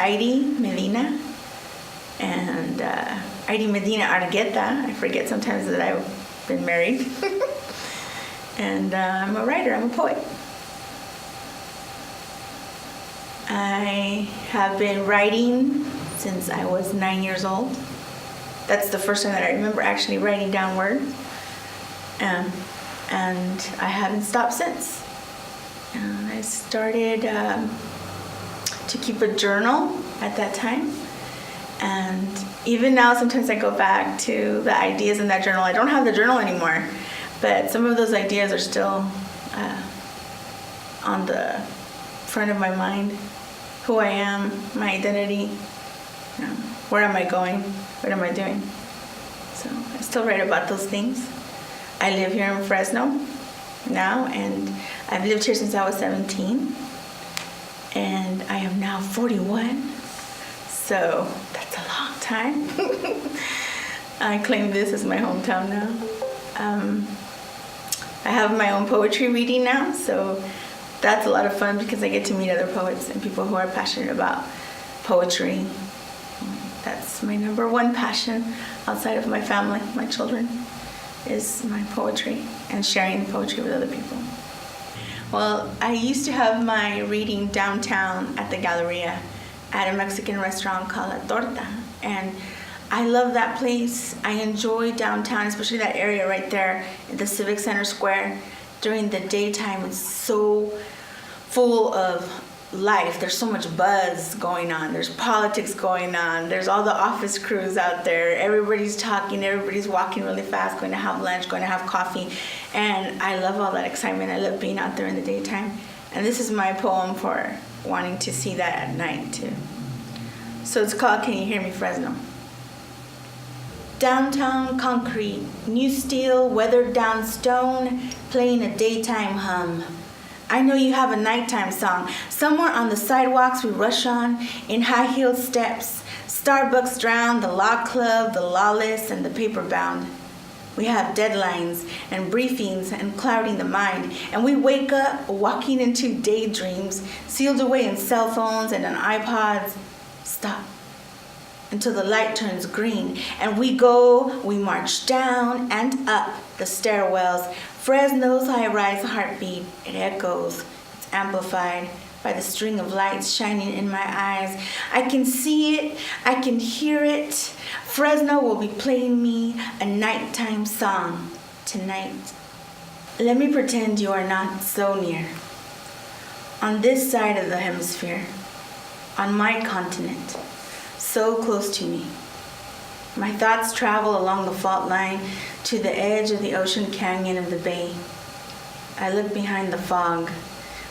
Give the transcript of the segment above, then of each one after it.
Aideed Medina, and Aideed Medina Argueta. I forget sometimes that I've been married. And I'm a writer, I'm a poet. I have been writing since I was 9 years old. That's the first time that I remember actually writing down words. And I haven't stopped since. And I started to keep a journal at that time. And even now, sometimes I go back to the ideas in that journal. I don't have the journal anymore, but some of those ideas are still on the front of my mind. Who I am, my identity, where am I going, what am I doing? So I still write about those things. I live here in Fresno now, and I've lived here since I was 17, and I am now 41, so that's a long time. I claim this as my hometown now. I have my own poetry reading now, so that's a lot of fun because I get to meet other poets and people who are passionate about poetry. That's my number one passion outside of my family, my children, is my poetry and sharing poetry with other people. Well, I used to have my reading downtown at the Galleria at a Mexican restaurant called La Torta. And I love that place. I enjoy downtown, especially that area right there in the Civic Center Square. During the daytime, it's so full of life. There's so much buzz going on. There's politics going on. There's all the office crews out there. Everybody's talking. Everybody's walking really fast, going to have lunch, going to have coffee. And I love all that excitement. I love being out there in the daytime. And this is my poem for wanting to see that at night, too. So it's called Can You Hear Me, Fresno? Downtown concrete, new steel, weathered down stone, playing a daytime hum. I know you have a nighttime song. Somewhere on the sidewalks we rush on in high-heeled steps. Starbucks drown, the law club, the lawless, and the paper-bound. We have deadlines and briefings and clouding the mind. And we wake up walking into daydreams, sealed away in cell phones and on iPods. Stop. Until the light turns green, and we march down and up the stairwells. Fresno's high-rise heartbeat, it echoes, it's amplified by the string of lights shining in my eyes. I can see it, I can hear it. Fresno will be playing me a nighttime song tonight. Let me pretend you are not so near. On this side of the hemisphere, on my continent, so close to me. My thoughts travel along the fault line to the edge of the ocean canyon of the bay. I look behind the fog,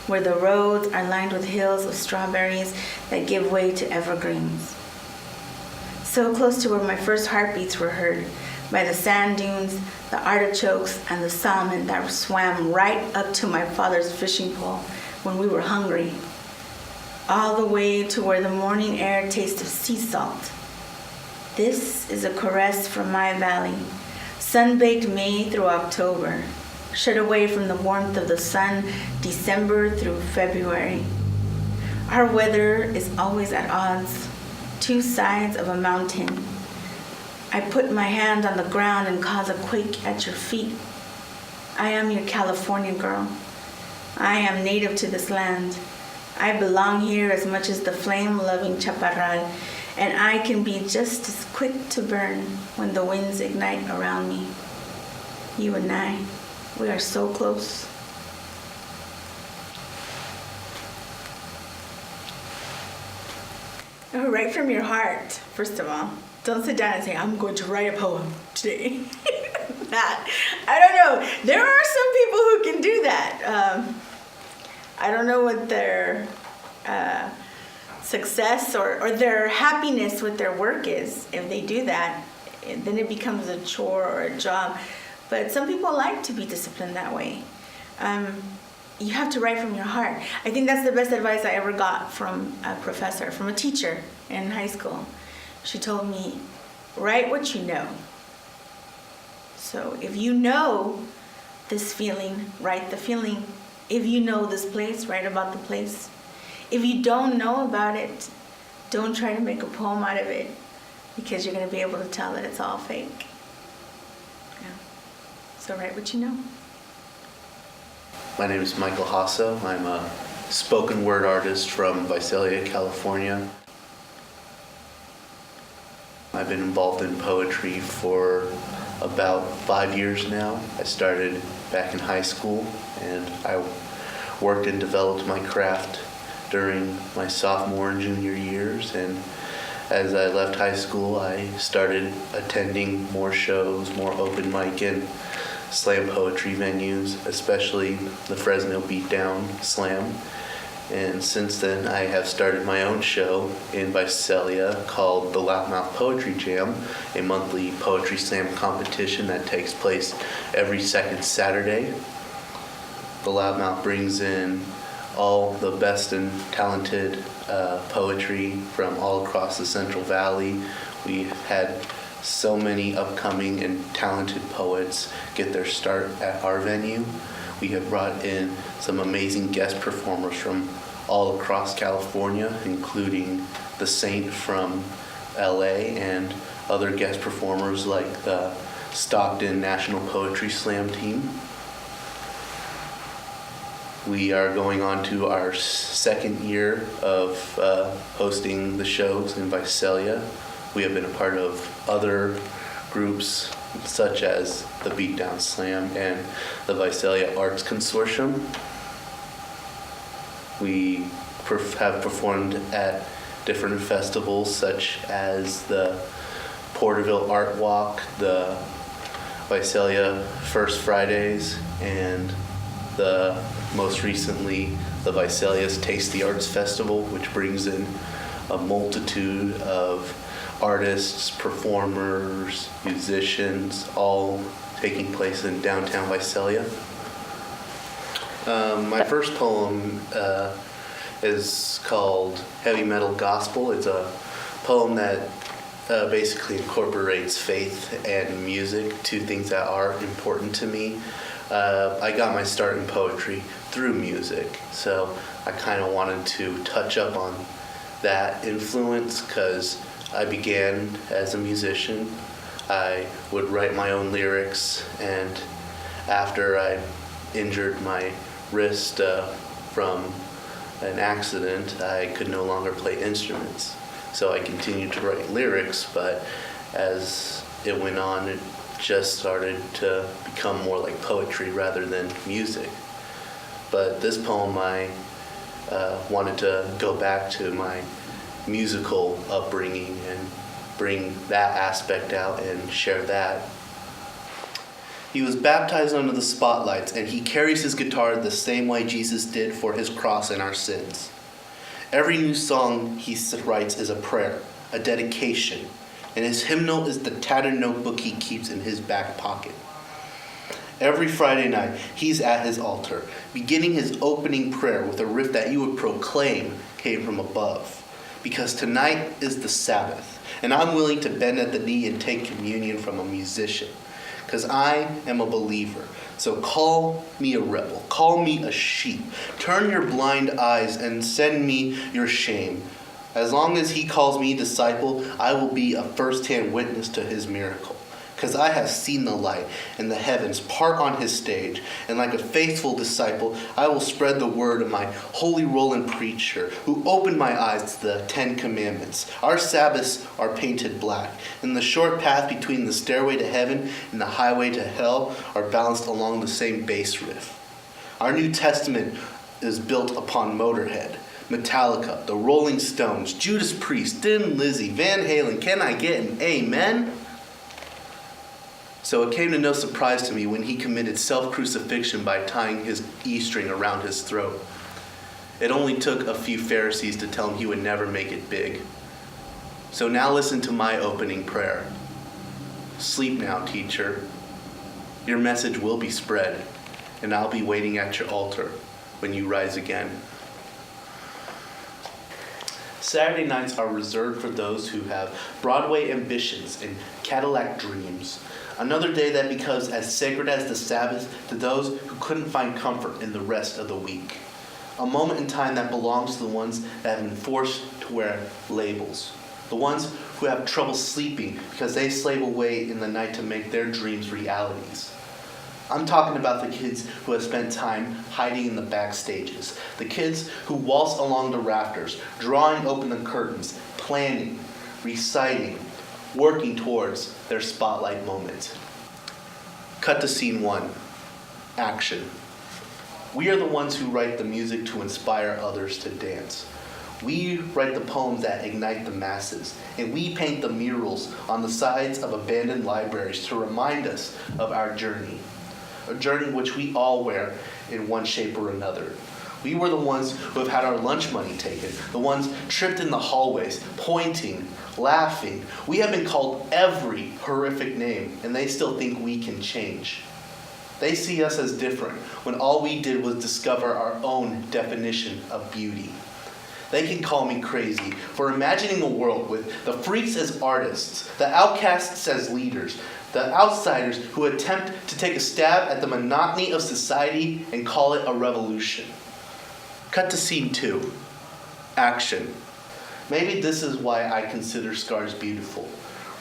where the roads are lined with hills of strawberries that give way to evergreens. So close to where my first heartbeats were heard, by the sand dunes, the artichokes, and the salmon that swam right up to my father's fishing pole when we were hungry. All the way to where the morning air tastes of sea salt. This is a caress from my valley, sun-baked May through October, shut away from the warmth of the sun December through February. Our weather is always at odds, two sides of a mountain. I put my hand on the ground and cause a quake at your feet. I am your California girl. I am native to this land. I belong here as much as the flame-loving chaparral, and I can be just as quick to burn when the winds ignite around me. You and I, we are so close. Oh, write from your heart, first of all. Don't sit down and say, I'm going to write a poem today. I don't know. There are some people who can do that. I don't know what their success or their happiness with their work is. If they do that, then it becomes a chore or a job. But some people like to be disciplined that way. You have to write from your heart. I think that's the best advice I ever got from a professor, from a teacher in high school. She told me, write what you know. So if you know this feeling, write the feeling. If you know this place, write about the place. If you don't know about it, Don't try to make a poem out of it, because you're going to be able to tell that it's all fake. Yeah. So write what you know. My name is Michael Jasso. I'm a spoken word artist from Visalia, California. I've been involved in poetry for about 5 years now. I started back in high school, and I worked and developed my craft during my sophomore and junior years. And as I left high school, I started attending more shows, more open mic and slam poetry venues, especially the Fresno Beatdown Slam. And since then, I have started my own show in Visalia called the Loudmouth Poetry Jam, a monthly poetry slam competition that takes place every second Saturday. The Loudmouth brings in all the best and talented poetry from all across the Central Valley. We've had so many upcoming and talented poets get their start at our venue. We have brought in some amazing guest performers from all across California, including the Saint from LA and other guest performers like the Stockton National Poetry Slam team. We are going on to our second year of hosting the shows in Visalia. We have been a part of other groups such as the Beatdown Slam and the Visalia Arts Consortium. We have performed at different festivals such as the Porterville Art Walk, the Visalia First Fridays, and the most recently the Visalia's Taste the Arts Festival, which brings in a multitude of artists, performers, musicians, all taking place in downtown Visalia. My first poem is called Heavy Metal Gospel. It's a poem that basically incorporates faith and music, two things that are important to me. I got my start in poetry through music, so I kind of wanted to touch up on that influence because I began as a musician. I would write my own lyrics, and after I injured my wrist from an accident, I could no longer play instruments. So I continued to write lyrics, but as it went on, it just started to become more like poetry rather than music. But this poem, I wanted to go back to my musical upbringing and bring that aspect out and share that. He was baptized under the spotlights, and he carries his guitar the same way Jesus did for his cross and our sins. Every new song he writes is a prayer, a dedication, and his hymnal is the tattered notebook he keeps in his back pocket. Every Friday night, he's at his altar, beginning his opening prayer with a riff that you would proclaim came from above. Because tonight is the Sabbath, and I'm willing to bend at the knee and take communion from a musician. Because I am a believer. So call me a rebel, call me a sheep. Turn your blind eyes and send me your shame. As long as he calls me disciple, I will be a first-hand witness to his miracle. Because I have seen the light and the heavens part on his stage, and like a faithful disciple, I will spread the word of my holy rolling preacher, who opened my eyes to the 10 Commandments. Our Sabbaths are painted black, and the short path between the stairway to heaven and the highway to hell are balanced along the same bass riff. Our New Testament is built upon Motorhead, Metallica, the Rolling Stones, Judas Priest, Thin Lizzy, Van Halen. Can I get an amen? So it came to no surprise to me when he committed self-crucifixion by tying his E-string around his throat. It only took a few Pharisees to tell him he would never make it big. So now listen to my opening prayer. Sleep now, teacher. Your message will be spread, and I'll be waiting at your altar when you rise again. Saturday nights are reserved for those who have Broadway ambitions and Cadillac dreams. Another day that becomes as sacred as the Sabbath to those who couldn't find comfort in the rest of the week. A moment in time that belongs to the ones that have been forced to wear labels. The ones who have trouble sleeping because they slave away in the night to make their dreams realities. I'm talking about the kids who have spent time hiding in the backstages. The kids who waltz along the rafters, drawing open the curtains, planning, reciting, working towards their spotlight moment. Cut to scene 1. Action. We are the ones who write the music to inspire others to dance. We write the poems that ignite the masses, and we paint the murals on the sides of abandoned libraries to remind us of our journey. A journey which we all wear in one shape or another. We were the ones who have had our lunch money taken, the ones tripped in the hallways, pointing, laughing. We have been called every horrific name, and they still think we can change. They see us as different when all we did was discover our own definition of beauty. They can call me crazy for imagining a world with the freaks as artists, the outcasts as leaders, the outsiders who attempt to take a stab at the monotony of society and call it a revolution. Cut to scene 2. Action. Maybe this is why I consider scars beautiful.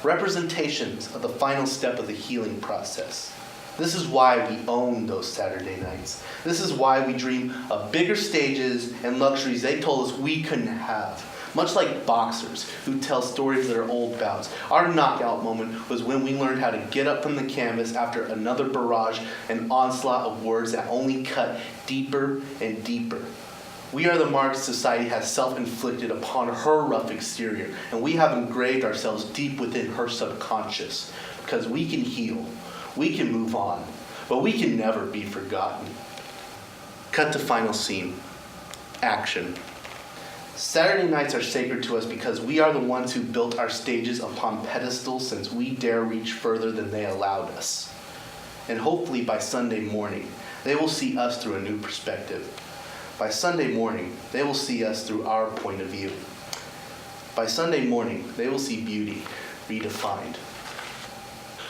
Representations of the final step of the healing process. This is why we own those Saturday nights. This is why we dream of bigger stages and luxuries they told us we couldn't have. Much like boxers who tell stories of their old bouts, our knockout moment was when we learned how to get up from the canvas after another barrage and onslaught of words that only cut deeper and deeper. We are the marks society has self-inflicted upon her rough exterior, and we have engraved ourselves deep within her subconscious, because we can heal, we can move on, but we can never be forgotten. Cut to final scene. Action. Saturday nights are sacred to us because we are the ones who built our stages upon pedestals since we dare reach further than they allowed us. And hopefully by Sunday morning, they will see us through a new perspective. By Sunday morning, they will see us through our point of view. By Sunday morning, they will see beauty redefined.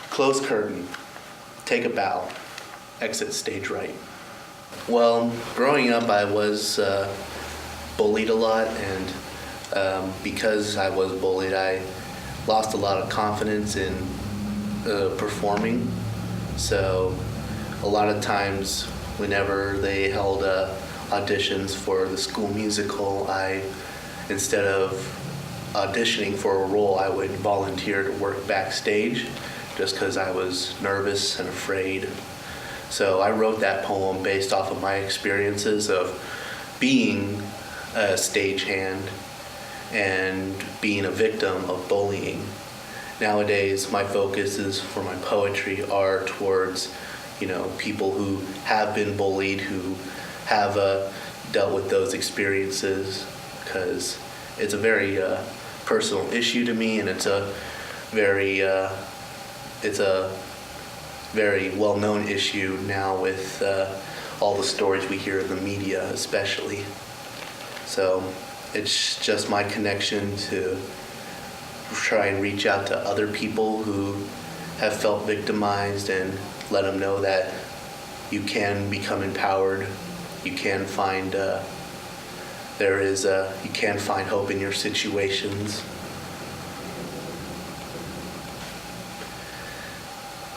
Close curtain. Take a bow. Exit stage right. Well, growing up, I was bullied a lot, and because I was bullied, I lost a lot of confidence in performing. So a lot of times, whenever they held auditions for the school musical, instead of auditioning for a role, I would volunteer to work backstage just because I was nervous and afraid. So I wrote that poem based off of my experiences of being a stagehand and being a victim of bullying. Nowadays, my focus is for my poetry are towards, people who have been bullied, who have dealt with those experiences, because it's a very personal issue to me, and it's a very well-known issue now with all the stories we hear in the media, especially. So it's just my connection to try and reach out to other people who have felt victimized and let them know that you can become empowered. You can find you can find hope in your situations.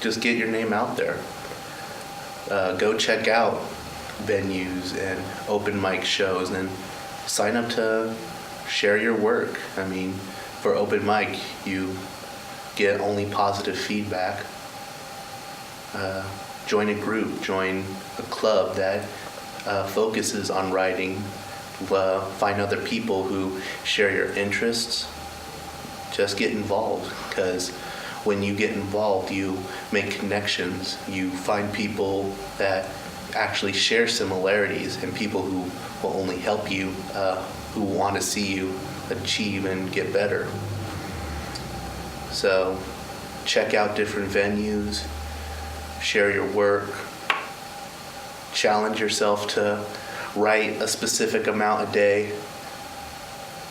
Just get your name out there. Go check out venues and open mic shows and sign up to share your work. I mean, for open mic, you get only positive feedback. Join a group, join a club that focuses on writing. Find other people who share your interests. Just get involved, because when you get involved, you make connections. You find people that actually share similarities and people who will only help you, who want to see you achieve and get better. So check out different venues, share your work, challenge yourself to write a specific amount a day.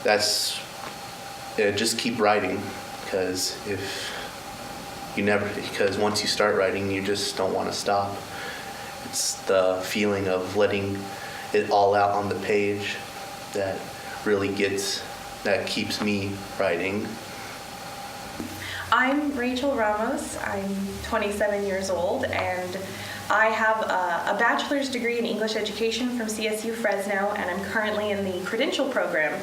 Just keep writing, because because once you start writing, you just don't want to stop. It's the feeling of letting it all out on the page that keeps me writing. I'm Rachel Ramos. I'm 27 years old, and I have a bachelor's degree in English education from CSU Fresno, and I'm currently in the credential program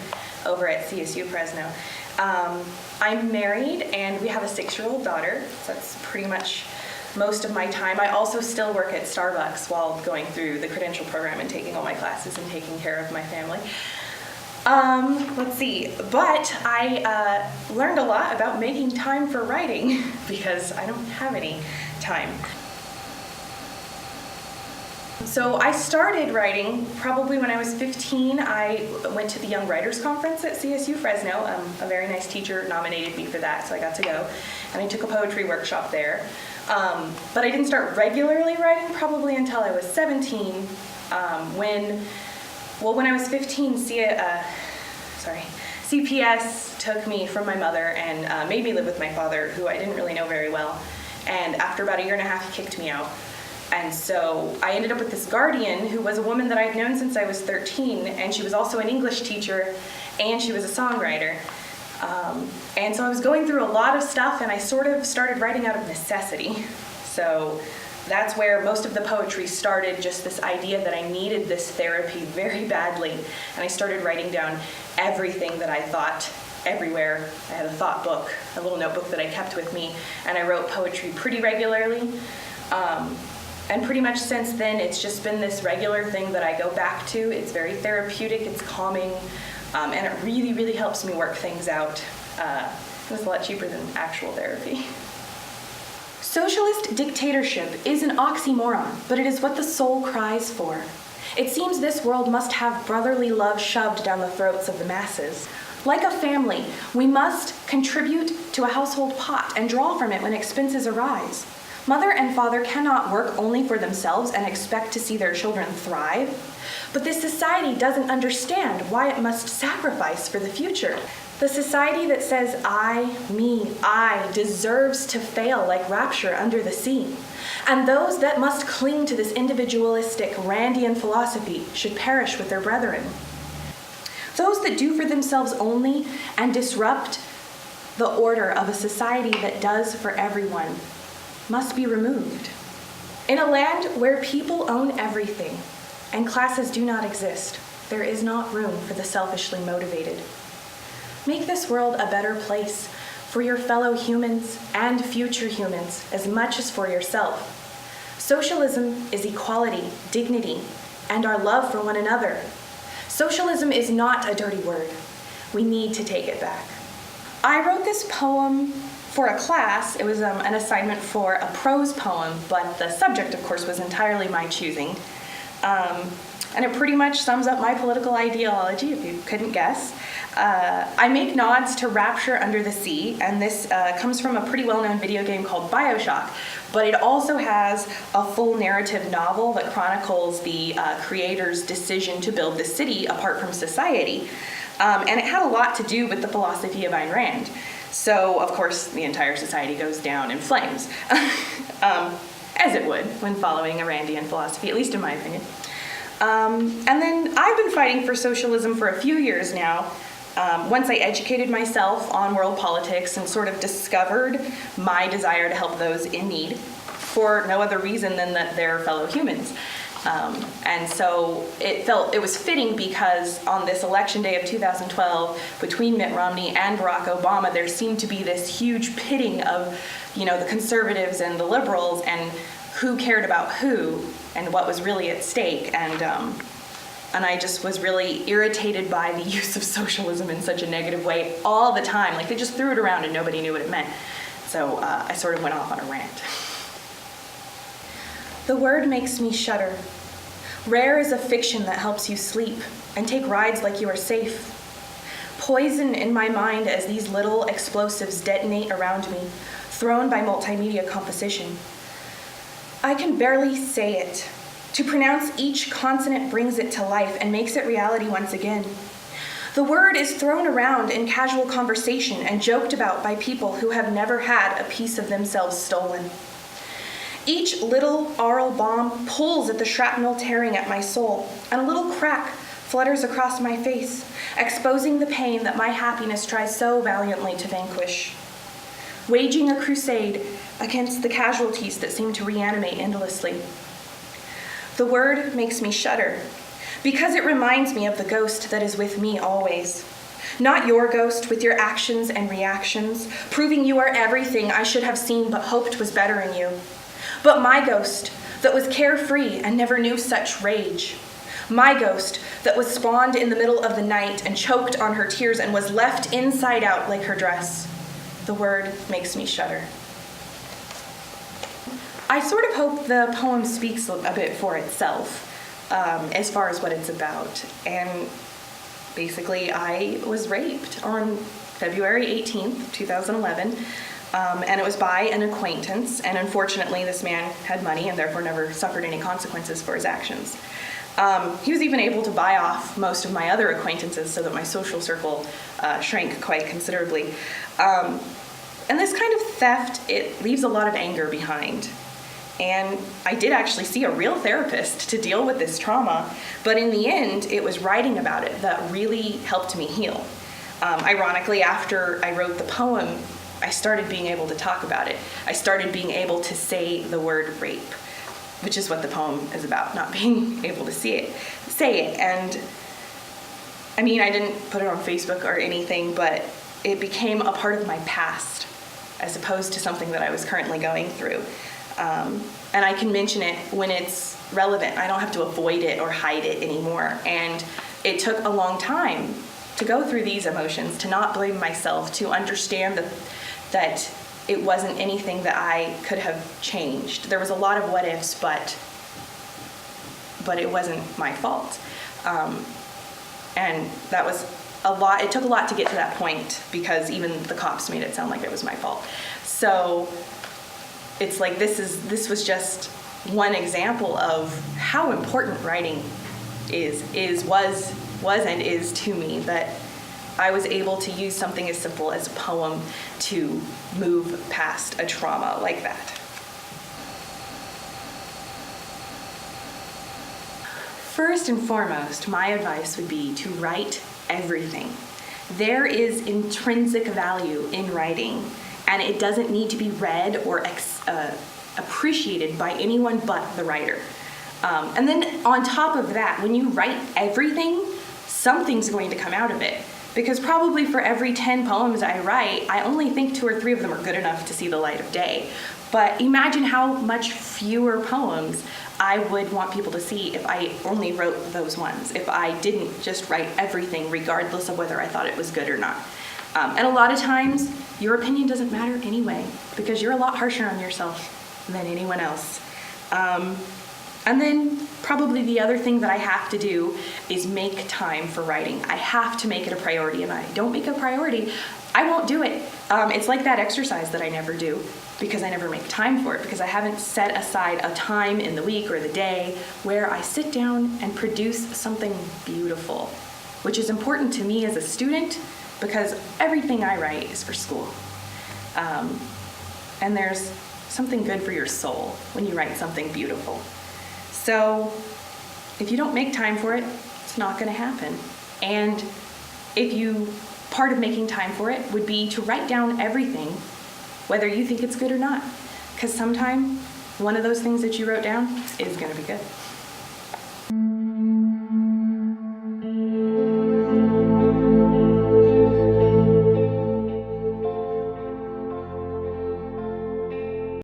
over at CSU Fresno. I'm married, and we have a 6-year-old daughter, so that's pretty much most of my time. I also still work at Starbucks while going through the credential program and taking all my classes and taking care of my family. Let's see, but I learned a lot about making time for writing because I don't have any time. So I started writing probably when I was 15. I went to the Young Writers Conference at CSU Fresno. A very nice teacher nominated me for that, so I got to go. And I took a poetry workshop there. But I didn't start regularly writing probably until I was 17, when I was 15, CPS took me from my mother and made me live with my father, who I didn't really know very well. And after about a year and a half, he kicked me out. And so I ended up with this guardian who was a woman that I'd known since I was 13, and she was also an English teacher, and she was a songwriter. And so I was going through a lot of stuff, and I sort of started writing out of necessity. So that's where most of the poetry started, just this idea that I needed this therapy very badly. And I started writing down everything that I thought everywhere. I had a thought book, a little notebook that I kept with me, and I wrote poetry pretty regularly. And pretty much since then, it's just been this regular thing that I go back to. It's very therapeutic, it's calming, and it really, really helps me work things out. It's a lot cheaper than actual therapy. Socialist dictatorship is an oxymoron, but it is what the soul cries for. It seems this world must have brotherly love shoved down the throats of the masses. Like a family, we must contribute to a household pot and draw from it when expenses arise. Mother and father cannot work only for themselves and expect to see their children thrive. But this society doesn't understand why it must sacrifice for the future. The society that says I, me, I deserves to fail like rapture under the sea. And those that must cling to this individualistic Randian philosophy should perish with their brethren. Those that do for themselves only and disrupt the order of a society that does for everyone must be removed. In a land where people own everything and classes do not exist, there is not room for the selfishly motivated. Make this world a better place for your fellow humans and future humans as much as for yourself. Socialism is equality, dignity, and our love for one another. Socialism is not a dirty word. We need to take it back. I wrote this poem for a class. It was an assignment for a prose poem, but the subject, of course, was entirely my choosing. And it pretty much sums up my political ideology, if you couldn't guess. I make nods to Rapture Under the Sea, and this comes from a pretty well-known video game called BioShock, but it also has a full narrative novel that chronicles the creator's decision to build the city apart from society. And it had a lot to do with the philosophy of Ayn Rand. So, of course, the entire society goes down in flames, as it would when following a Randian philosophy, at least in my opinion. And then I've been fighting for socialism for a few years now. Once I educated myself on world politics and sort of discovered my desire to help those in need for no other reason than that they're fellow humans. And so it was fitting because on this election day of 2012, between Mitt Romney and Barack Obama, there seemed to be this huge pitting of, the conservatives and the liberals and who cared about who and what was really at stake. And I just was really irritated by the use of socialism in such a negative way all the time. Like, they just threw it around and nobody knew what it meant. So I sort of went off on a rant. The word makes me shudder. Rare is a fiction that helps you sleep and take rides like you are safe. Poison in my mind as these little explosives detonate around me, thrown by multimedia composition. I can barely say it. To pronounce each consonant brings it to life and makes it reality once again. The word is thrown around in casual conversation and joked about by people who have never had a piece of themselves stolen. Each little aural bomb pulls at the shrapnel tearing at my soul, and a little crack flutters across my face, exposing the pain that my happiness tries so valiantly to vanquish. Waging a crusade against the casualties that seem to reanimate endlessly. The word makes me shudder, because it reminds me of the ghost that is with me always. Not your ghost with your actions and reactions, proving you are everything I should have seen but hoped was better in you. But my ghost that was carefree and never knew such rage. My ghost that was spawned in the middle of the night and choked on her tears and was left inside out like her dress. The word makes me shudder. I sort of hope the poem speaks a bit for itself as far as what it's about. And basically, I was raped on February 18th, 2011, and it was by an acquaintance, and unfortunately this man had money and therefore never suffered any consequences for his actions. He was even able to buy off most of my other acquaintances so that my social circle shrank quite considerably. And this kind of theft, it leaves a lot of anger behind. And I did actually see a real therapist to deal with this trauma, but in the end, it was writing about it that really helped me heal. Ironically, after I wrote the poem, I started being able to talk about it. I started being able to say the word rape, which is what the poem is about, not being able to say it. And I mean, I didn't put it on Facebook or anything, but it became a part of my past as opposed to something that I was currently going through. And I can mention it when it's relevant. I don't have to avoid it or hide it anymore. And it took a long time to go through these emotions, to not blame myself, to understand that it wasn't anything that I could have changed. There was a lot of what ifs, but it wasn't my fault. And that was a lot. It took a lot to get to that point because even the cops made it sound like it was my fault. So it's like this was just one example of how important writing was and is to me, that I was able to use something as simple as a poem to move past a trauma like that. First and foremost, my advice would be to write everything. There is intrinsic value in writing, and it doesn't need to be read or appreciated by anyone but the writer. And then on top of that, when you write everything, something's going to come out of it. Because probably for every 10 poems I write, I only think 2 or 3 of them are good enough to see the light of day. But imagine how much fewer poems I would want people to see if I only wrote those ones, if I didn't just write everything regardless of whether I thought it was good or not. And a lot of times, your opinion doesn't matter anyway, because you're a lot harsher on yourself than anyone else. And then probably the other thing that I have to do is make time for writing. I have to make it a priority, and I don't make it a priority, I won't do it. It's like that exercise that I never do because I never make time for it, because I haven't set aside a time in the week or the day where I sit down and produce something beautiful, which is important to me as a student because everything I write is for school. And there's something good for your soul when you write something beautiful. So if you don't make time for it, it's not going to happen. And part of making time for it would be to write down everything, whether you think it's good or not. Because sometime one of those things that you wrote down is going to be good.